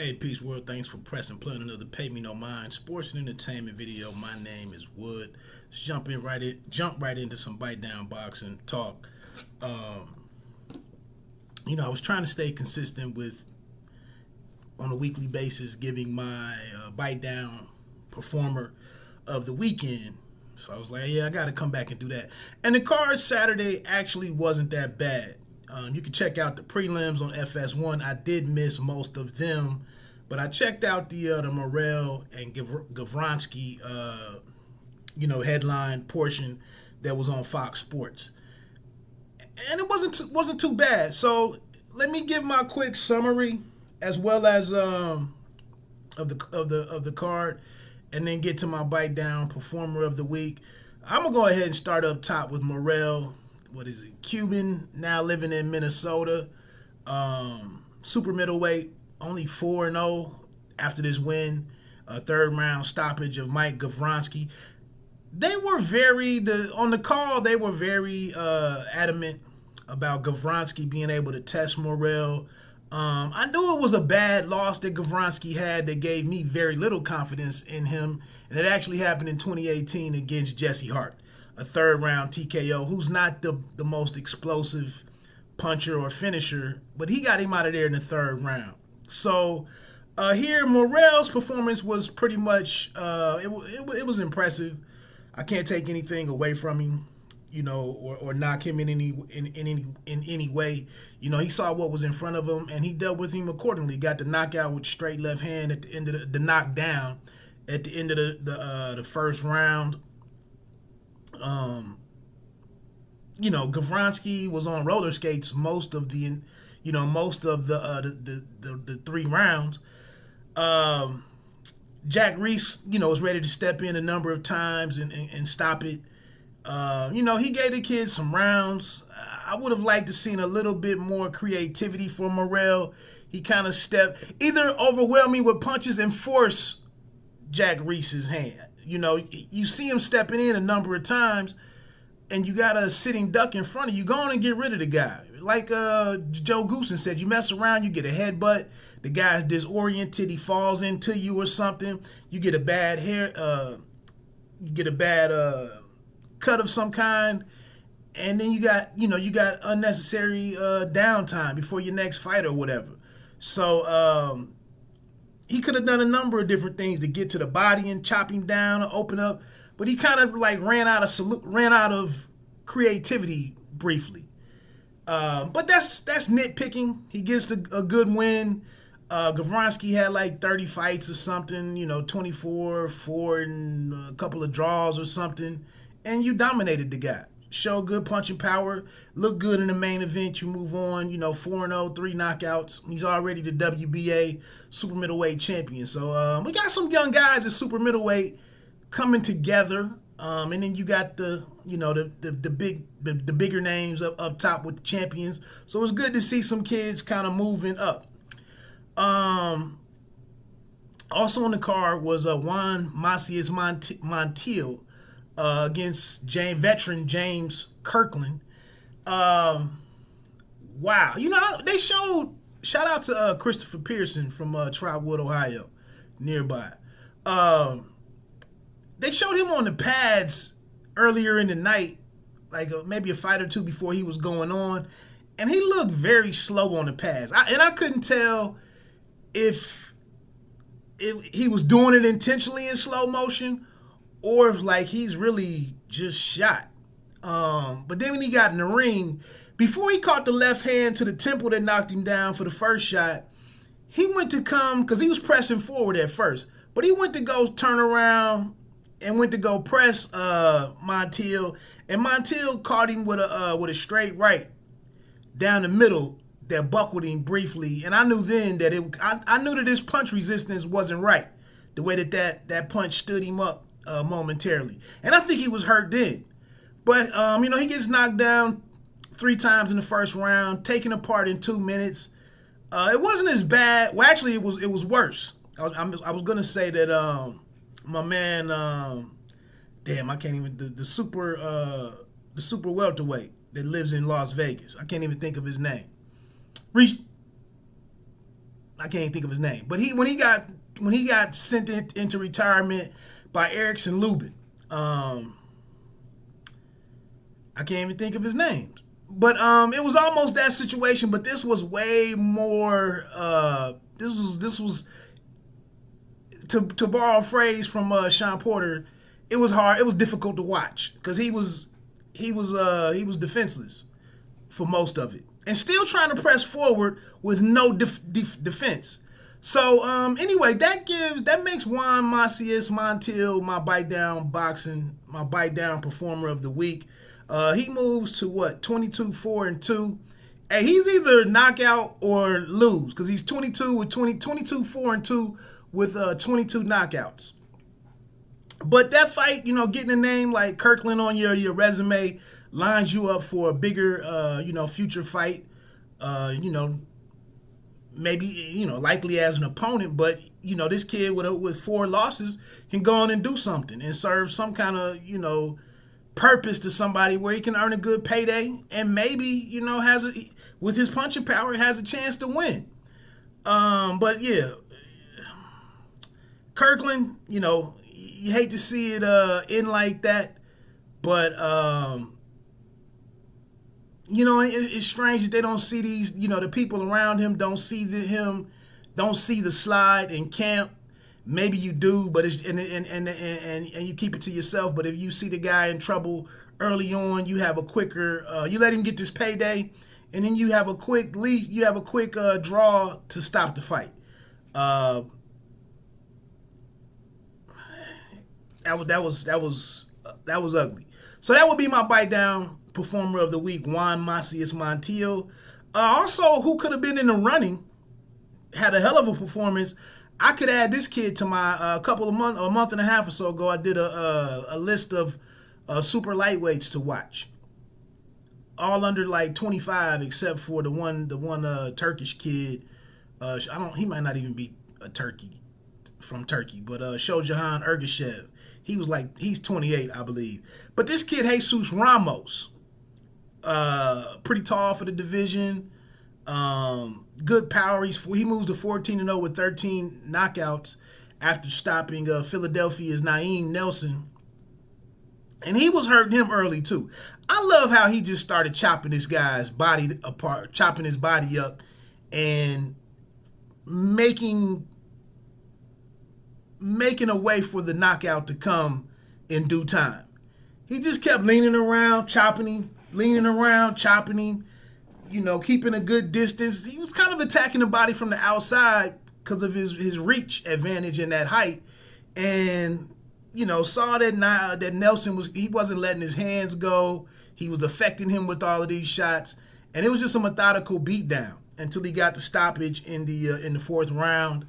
Hey, Peace World, thanks for pressing play on another Pay Me No Mind sports and entertainment video. My name is Wood. Let's jump right into some bite down boxing talk. Um, I was trying to stay consistent with on a weekly basis, giving my bite down performer of the weekend. So I was like, yeah, I got to come back and do that. And the card Saturday actually wasn't that bad. You can check out the prelims on FS1. I did miss most of them, but I checked out the Morrell and Gavronski, headline portion that was on Fox Sports, and it wasn't too bad. So let me give my quick summary as well as of the card, and then get to my bite down performer of the week. I'm gonna go ahead and start up top with Morrell. What is it? Cuban, now living in Minnesota. Super middleweight, only 4-0 after this win. A third round stoppage of Mike Gavronski. They were on the call, they were very adamant about Gavronski being able to test Morrell. I knew it was a bad loss that Gavronski had that gave me very little confidence in him. And it actually happened in 2018 against Jesse Hart. A third round TKO, who's not the most explosive puncher or finisher, but he got him out of there in the third round. So here, Morrell's performance was pretty much, it was impressive. I can't take anything away from him, or knock him in any way. He saw what was in front of him, and he dealt with him accordingly. Got the knockout with straight left hand at the end of the knockdown at the end of the first round. Gavronski was on roller skates most of the 3 rounds. Jack Reese, was ready to step in a number of times and stop it. He gave the kid some rounds. I would have liked to seen a little bit more creativity from Morrell. He kind of either overwhelm me with punches and force Jack Reese's hand. You see him stepping in a number of times, and you got a sitting duck in front of you. Go on and get rid of the guy. Like Joe Goosen said, you mess around, you get a headbutt. The guy's disoriented. He falls into you or something. You get a bad cut of some kind, and then you got unnecessary downtime before your next fight or whatever. So he could have done a number of different things to get to the body and chop him down or open up, but he kind of like ran out of creativity briefly. But that's nitpicking. He gets a good win. Gavronski had like 30 fights or something, 24, 4, and a couple of draws or something, and you dominated the guy. Show good punching power, look good in the main event, you move on, 4-0, 3 knockouts. He's already the WBA Super Middleweight champion. So we got some young guys at Super Middleweight coming together, and then you got the bigger names up top with the champions. So it's good to see some kids kind of moving up. Also on the card was Juan Macias Montiel against veteran James Kirkland. Wow. They showed, shout out to Christopher Pearson from Trotwood, Ohio, nearby. They showed him on the pads earlier in the night, like maybe a fight or two before he was going on, and he looked very slow on the pads. I couldn't tell if he was doing it intentionally in slow motion or if like he's really just shot. But then when he got in the ring, before he caught the left hand to the temple that knocked him down for the first shot, he went to come, because he was pressing forward at first, but he went to go turn around and went to go press Montiel, and Montiel caught him with a straight right down the middle that buckled him briefly, and I knew then that I knew that his punch resistance wasn't right, the way that punch stood him up momentarily, and I think he was hurt then. But he gets knocked down 3 times in the first round, taken apart in 2 minutes. It wasn't as bad. Well, actually, it was worse. I was gonna say that my man, I can't even the super welterweight that lives in Las Vegas. I can't even think of his name. I can't think of his name, but when he got sent into retirement by Erickson Lubin, I can't even think of his name. But it was almost that situation, but this was way more. This was to borrow a phrase from Sean Porter. It was hard. It was difficult to watch because he was defenseless for most of it, and still trying to press forward with no defense. So anyway, that makes Juan Macias Montiel my bite down performer of the week. He moves to what, 22-4-2. Hey, he's either knockout or lose because he's 22-4-2 with 22 knockouts. But that fight, getting a name like Kirkland on your resume lines you up for a bigger, future fight. Maybe, likely as an opponent, but, this kid with 4 losses can go on and do something and serve some kind of, purpose to somebody where he can earn a good payday and maybe, with his punching power, has a chance to win. But yeah, Kirkland, you hate to see it end like that, but it's strange that they don't see these, the people around him don't see the slide in camp. Maybe you do, but it's and you keep it to yourself. But if you see the guy in trouble early on, you have a quicker. You let him get this payday, and then you have a quick lead. You have a quick draw to stop the fight. That was ugly. So that would be my bite down performer of the week, Juan Macias Montiel. Also, who could have been in the running, had a hell of a performance. I could add this kid to my a month and a half or so ago. I did a list of super lightweights to watch, all under like 25, except for the one Turkish kid. He might not even be a from Turkey, but Shojahan Ergashev. He's 28, I believe. But this kid Jesus Ramos, pretty tall for the division. Good power. He moves to 14-0 with 13 knockouts after stopping Philadelphia's Naeem Nelson. And he was hurting him early too. I love how he just started chopping this guy's body apart, chopping his body up, and making a way for the knockout to come in due time. He just kept leaning around, chopping him, keeping a good distance. He was kind of attacking the body from the outside because of his reach advantage and that height. And, saw that Nelson wasn't letting his hands go. He was affecting him with all of these shots. And it was just a methodical beatdown until he got the stoppage in the 4th round.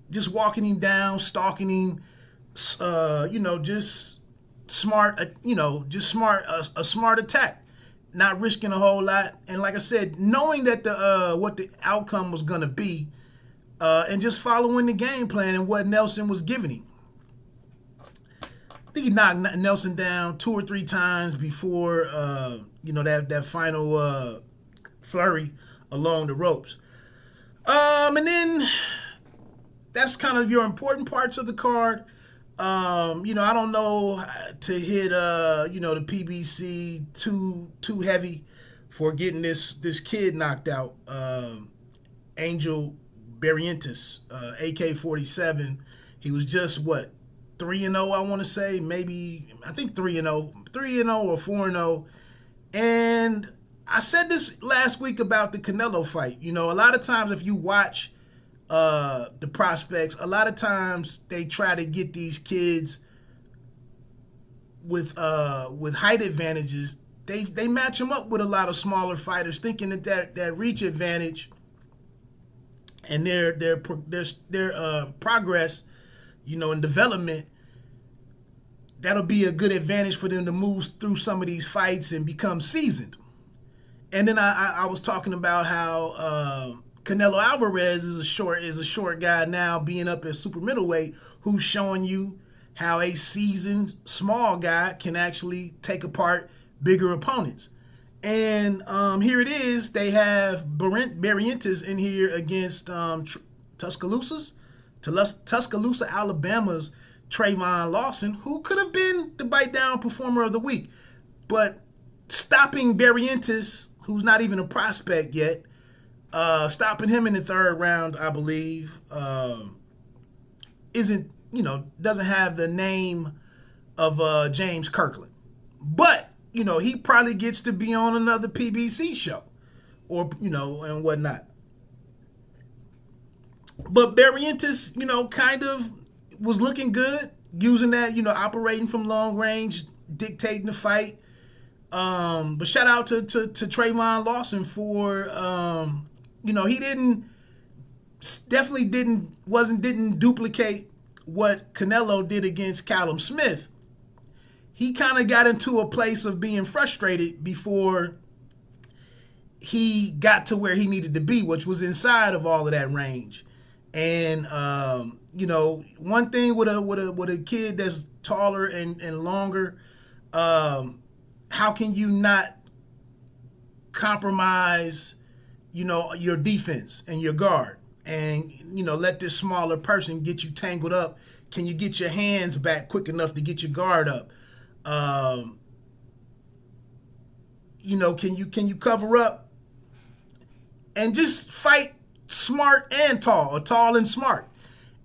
Just walking him down, stalking him, just smart, a smart attack. Not risking a whole lot, and like I said, knowing that what the outcome was gonna be, and just following the game plan and what Nelson was giving him. I think he knocked Nelson down 2 or 3 times before that final flurry along the ropes. And then that's kind of your important parts of the card. I don't know to hit the PBC too heavy for getting this kid knocked out. Angel Barrientos, AK-47. He was just 3-0, I want to say, I think 3-0 or 4-0. And I said this last week about the Canelo fight. A lot of times if you watch the prospects, a lot of times they try to get these kids with height advantages. They match them up with a lot of smaller fighters, thinking that reach advantage and their progress, in development, that'll be a good advantage for them to move through some of these fights and become seasoned. And then I was talking about how Canelo Alvarez is a short guy now, being up at super middleweight, who's showing you how a seasoned small guy can actually take apart bigger opponents. And here it is. They have Barrientos in here against Tuscaloosa, Alabama's Travon Lawson, who could have been the bite down performer of the week. But stopping Barrientos, who's not even a prospect yet, stopping him in the third round, I believe, doesn't have the name of James Kirkland. But, he probably gets to be on another PBC show or, and whatnot. But Barrientos, kind of was looking good, using that, operating from long range, dictating the fight. But shout out to Travon Lawson for, he didn't duplicate what Canelo did against Callum Smith. He kind of got into a place of being frustrated before he got to where he needed to be, which was inside of all of that range. And one thing with a kid that's taller and longer, how can you not compromise, your defense and your guard, and let this smaller person get you tangled up? Can you get your hands back quick enough to get your guard up? Can you cover up and just fight smart and tall, or tall and smart?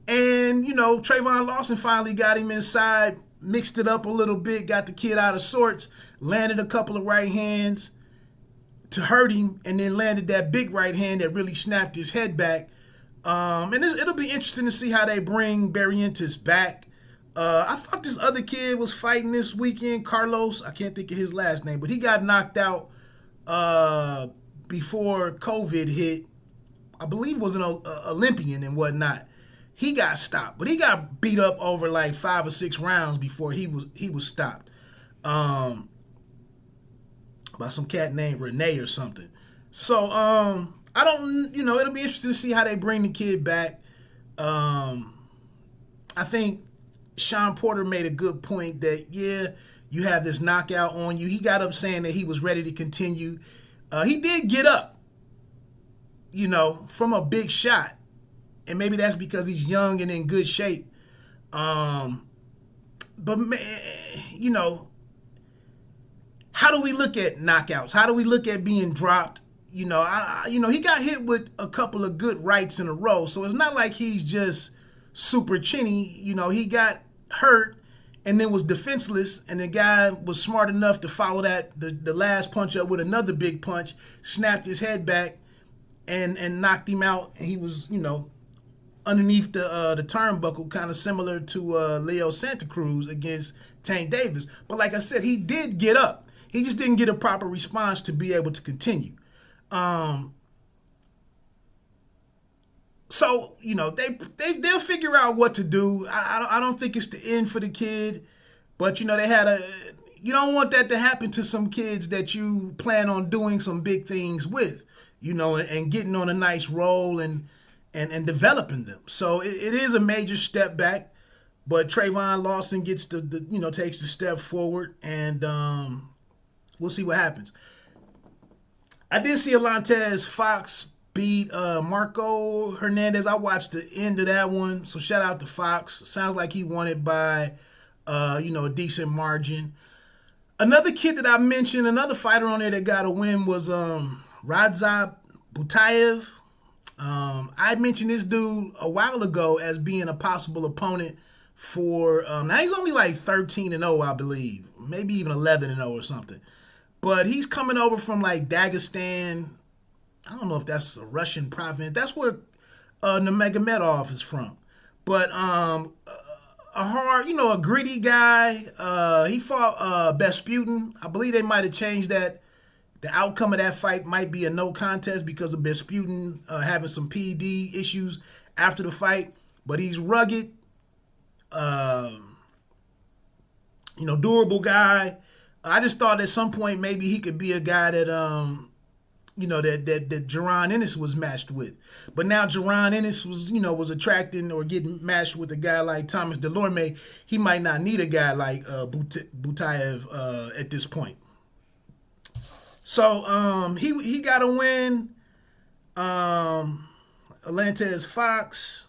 And Travon Lawson finally got him inside, mixed it up a little bit, got the kid out of sorts, landed a couple of right hands to hurt him, and then landed that big right hand that really snapped his head back. And it'll be interesting to see how they bring Barrientos back. I thought this other kid was fighting this weekend, Carlos. I can't think of his last name, but he got knocked out before COVID hit. I believe was an Olympian and whatnot. He got stopped, but he got beat up over like 5 or 6 rounds before he was stopped by some cat named Renee or something. So I don't, it'll be interesting to see how they bring the kid back. I think Sean Porter made a good point that, you have this knockout on you. He got up saying that he was ready to continue. He did get up, from a big shot. And maybe that's because he's young and in good shape. But, how do we look at knockouts? How do we look at being dropped? He got hit with a couple of good rights in a row. So it's not like he's just super chinny. He got hurt and then was defenseless, and the guy was smart enough to follow that the last punch up with another big punch, snapped his head back, and knocked him out. And he was, underneath the turnbuckle, kind of similar to Leo Santa Cruz against Tank Davis. But like I said, he did get up. He just didn't get a proper response to be able to continue. So, they'll figure out what to do. I don't think it's the end for the kid, but you don't want that to happen to some kids that you plan on doing some big things with, and getting on a nice roll and developing them. So it is a major step back, but Travon Lawson gets takes the step forward, and we'll see what happens. I did see Alantez Fox beat Marco Hernandez. I watched the end of that one, so shout out to Fox. Sounds like he won it by a decent margin. Another kid that I mentioned, another fighter on there that got a win was Radzab Butayev. I mentioned this dude a while ago as being a possible opponent for. Now he's only like 13-0, I believe, maybe even 11-0 or something. But he's coming over from like Dagestan. I don't know if that's a Russian province. That's where Nurmagomedov is from. But a hard, a gritty guy. He fought Besputin. I believe they might have changed that. The outcome of that fight might be a no contest because of Besputin having some PD issues after the fight. But he's rugged, durable guy. I just thought at some point maybe he could be a guy that that Jaron Ennis was matched with. But now Jaron Ennis was attracting or getting matched with a guy like Thomas Delorme. He might not need a guy like Butayev at this point. So he got a win. Atlantes Fox.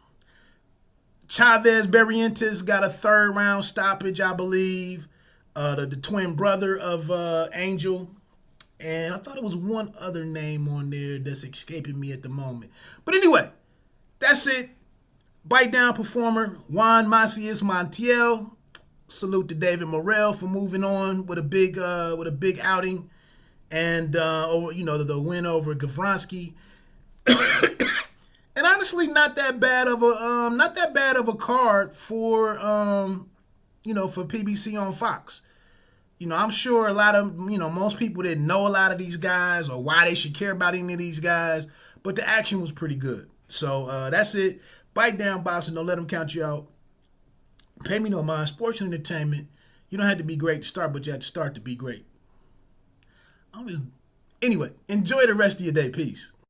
Chavez Barrientos got a third round stoppage, I believe. The twin brother of Angel. And I thought it was one other name on there that's escaping me at the moment. But anyway, that's it. Bite down performer Juan Macias Montiel. Salute to David Morrell for moving on with a big outing, and the win over Gavronski. And honestly, not that bad of a card for for PBC on Fox. I'm sure a lot of most people didn't know a lot of these guys or why they should care about any of these guys, but the action was pretty good. So that's it. Bite down, boxing. Don't let them count you out. Pay me no mind. Sports and entertainment. You don't have to be great to start, but you have to start to be great. Anyway, enjoy the rest of your day. Peace.